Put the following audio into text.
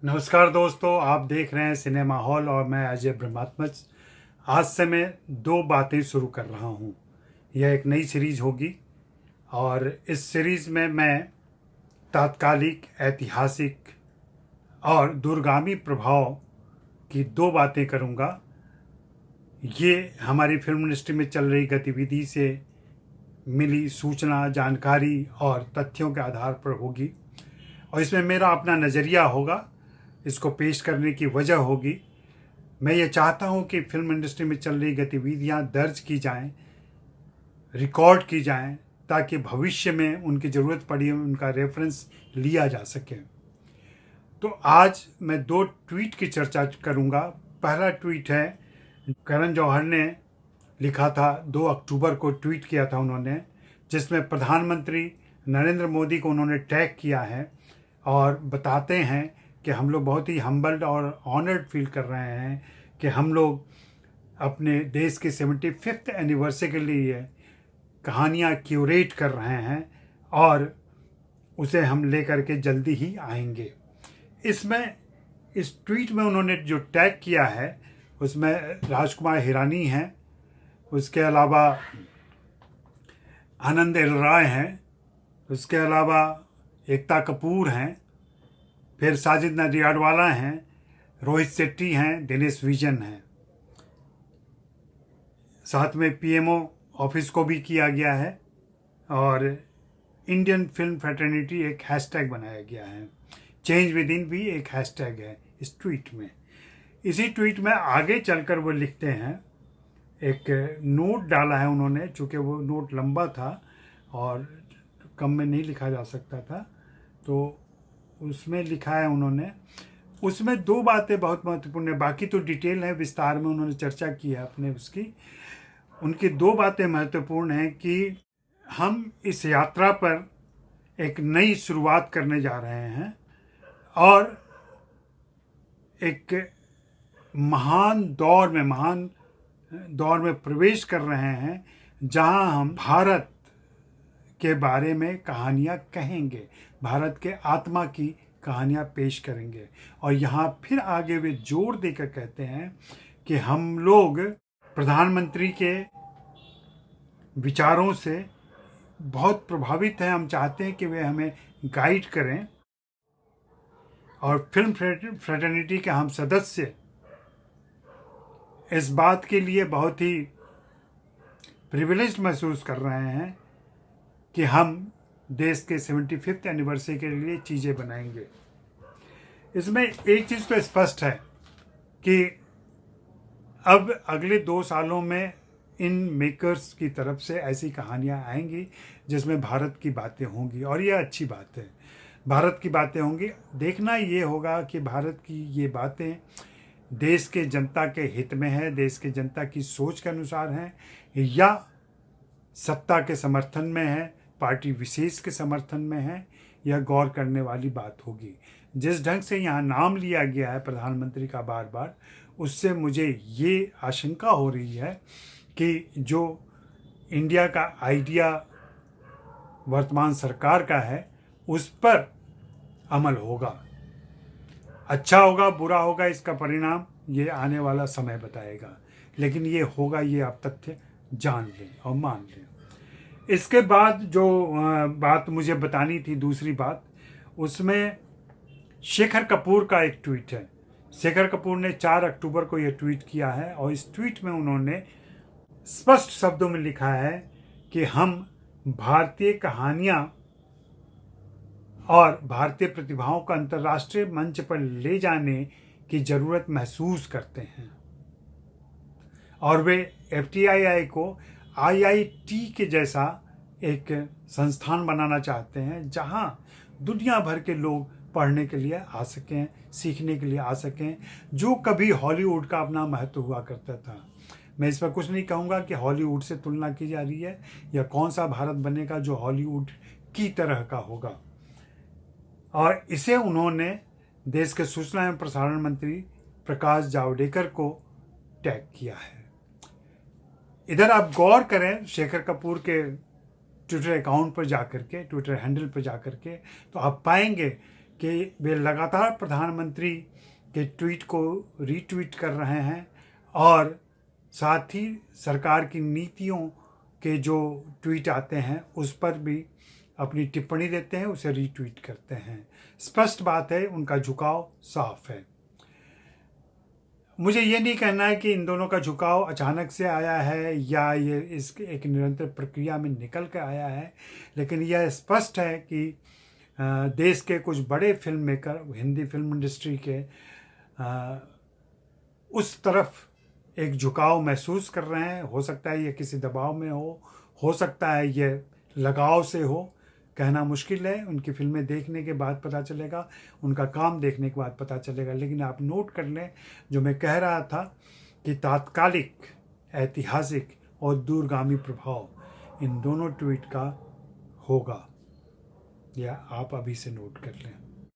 नमस्कार दोस्तों, आप देख रहे हैं सिनेमा हॉल और मैं अजय ब्रह्मात्मज। आज से मैं दो बातें शुरू कर रहा हूँ। यह एक नई सीरीज होगी और इस सीरीज में मैं तात्कालिक, ऐतिहासिक और दूरगामी प्रभाव की दो बातें करूँगा। ये हमारी फिल्म इंडस्ट्री में चल रही गतिविधि से मिली सूचना, जानकारी और तथ्यों के आधार पर होगी और इसमें मेरा अपना नज़रिया होगा। इसको पेश करने की वजह होगी, मैं ये चाहता हूँ कि फिल्म इंडस्ट्री में चल रही गतिविधियाँ दर्ज की जाएं, रिकॉर्ड की जाएं, ताकि भविष्य में उनकी ज़रूरत पड़ी उनका रेफरेंस लिया जा सके। तो आज मैं दो ट्वीट की चर्चा करूँगा। पहला ट्वीट है, करण जौहर ने लिखा था, 2 अक्टूबर को ट्वीट किया था उन्होंने, जिसमें प्रधानमंत्री नरेंद्र मोदी को उन्होंने टैग किया है और बताते हैं कि हम लोग बहुत ही हम्बल्ड और ऑनर्ड फील कर रहे हैं कि हम लोग अपने देश के 75th एनिवर्सरी के लिए कहानियाँ क्यूरेट कर रहे हैं और उसे हम लेकर के जल्दी ही आएंगे। इसमें इस ट्वीट में उन्होंने जो टैग किया है उसमें राजकुमार हिरानी हैं, उसके अलावा आनंद एल राय हैं, उसके अलावा एकता कपूर हैं, फिर साजिद नडियाडवाला हैं, रोहित शेट्टी हैं, दिनेश विजन हैं। साथ में पीएमओ ऑफिस को भी किया गया है और इंडियन फिल्म फ्रेटर्निटी एक हैशटैग बनाया गया है। चेंज विद इन भी एक हैशटैग है इस ट्वीट में। इसी ट्वीट में आगे चलकर वो लिखते हैं, एक नोट डाला है उन्होंने, चूँकि वो नोट लंबा था और कम में नहीं लिखा जा सकता था, तो उसमें लिखा है उन्होंने। उसमें दो बातें बहुत महत्वपूर्ण है, बाकी तो डिटेल है, विस्तार में उन्होंने चर्चा की है अपने उसकी। उनकी दो बातें महत्वपूर्ण हैं कि हम इस यात्रा पर एक नई शुरुआत करने जा रहे हैं और एक महान दौर में प्रवेश कर रहे हैं, जहां हम भारत के बारे में कहानियाँ कहेंगे, भारत के आत्मा की कहानियाँ पेश करेंगे। और यहाँ फिर आगे वे जोर देकर कहते हैं कि हम लोग प्रधानमंत्री के विचारों से बहुत प्रभावित हैं, हम चाहते हैं कि वे हमें गाइड करें और फिल्म फ्रेटर्निटी के हम सदस्य इस बात के लिए बहुत ही प्रिविलेज्ड महसूस कर रहे हैं कि हम देश के 75th एनिवर्सरी के लिए चीज़ें बनाएंगे। इसमें एक चीज़ तो स्पष्ट है कि अब अगले 2 सालों में इन मेकर्स की तरफ से ऐसी कहानियाँ आएंगी जिसमें भारत की बातें होंगी और यह अच्छी बात है। भारत की बातें होंगी, देखना ये होगा कि भारत की ये बातें देश के जनता के हित में है, देश के जनता की सोच के अनुसार हैं या सत्ता के समर्थन में है, पार्टी विशेष के समर्थन में है, यह गौर करने वाली बात होगी। जिस ढंग से यहाँ नाम लिया गया है प्रधानमंत्री का बार बार, उससे मुझे ये आशंका हो रही है कि जो इंडिया का आइडिया वर्तमान सरकार का है उस पर अमल होगा। अच्छा होगा, बुरा होगा, इसका परिणाम ये आने वाला समय बताएगा, लेकिन ये होगा, ये आप तथ्य जान लें और मान लें। इसके बाद जो बात मुझे बतानी थी, दूसरी बात, उसमें शेखर कपूर का एक ट्वीट है। शेखर कपूर ने 4 अक्टूबर को यह ट्वीट किया है और इस ट्वीट में उन्होंने स्पष्ट शब्दों में लिखा है कि हम भारतीय कहानियाँ और भारतीय प्रतिभाओं को अंतर्राष्ट्रीय मंच पर ले जाने की ज़रूरत महसूस करते हैं और वे FTII को IIT के जैसा एक संस्थान बनाना चाहते हैं, जहां दुनिया भर के लोग पढ़ने के लिए आ सकें, सीखने के लिए आ सकें, जो कभी हॉलीवुड का अपना महत्व हुआ करता था। मैं इस पर कुछ नहीं कहूँगा कि हॉलीवुड से तुलना की जा रही है या कौन सा भारत बनेगा जो हॉलीवुड की तरह का होगा। और इसे उन्होंने देश के सूचना एवं प्रसारण मंत्री प्रकाश जावड़ेकर को टैग किया है। इधर आप गौर करें शेखर कपूर के ट्विटर अकाउंट पर जाकर के, ट्विटर हैंडल पर जाकर के, तो आप पाएंगे कि वे लगातार प्रधानमंत्री के ट्वीट को रीट्वीट कर रहे हैं और साथ ही सरकार की नीतियों के जो ट्वीट आते हैं उस पर भी अपनी टिप्पणी देते हैं, उसे रीट्वीट करते हैं। स्पष्ट बात है, उनका झुकाव साफ है। मुझे ये नहीं कहना है कि इन दोनों का झुकाव अचानक से आया है या ये इस एक निरंतर प्रक्रिया में निकल कर आया है, लेकिन यह स्पष्ट है कि देश के कुछ बड़े film maker, Hindi film industry के उस तरफ एक झुकाव महसूस कर रहे हैं। हो सकता है ये किसी दबाव में हो सकता है ये लगाव से हो, कहना मुश्किल है। उनकी फिल्में देखने के बाद पता चलेगा, उनका काम देखने के बाद पता चलेगा। लेकिन आप नोट कर लें, जो मैं कह रहा था कि तात्कालिक, ऐतिहासिक और दूरगामी प्रभाव इन दोनों ट्वीट का होगा, या आप अभी से नोट कर लें।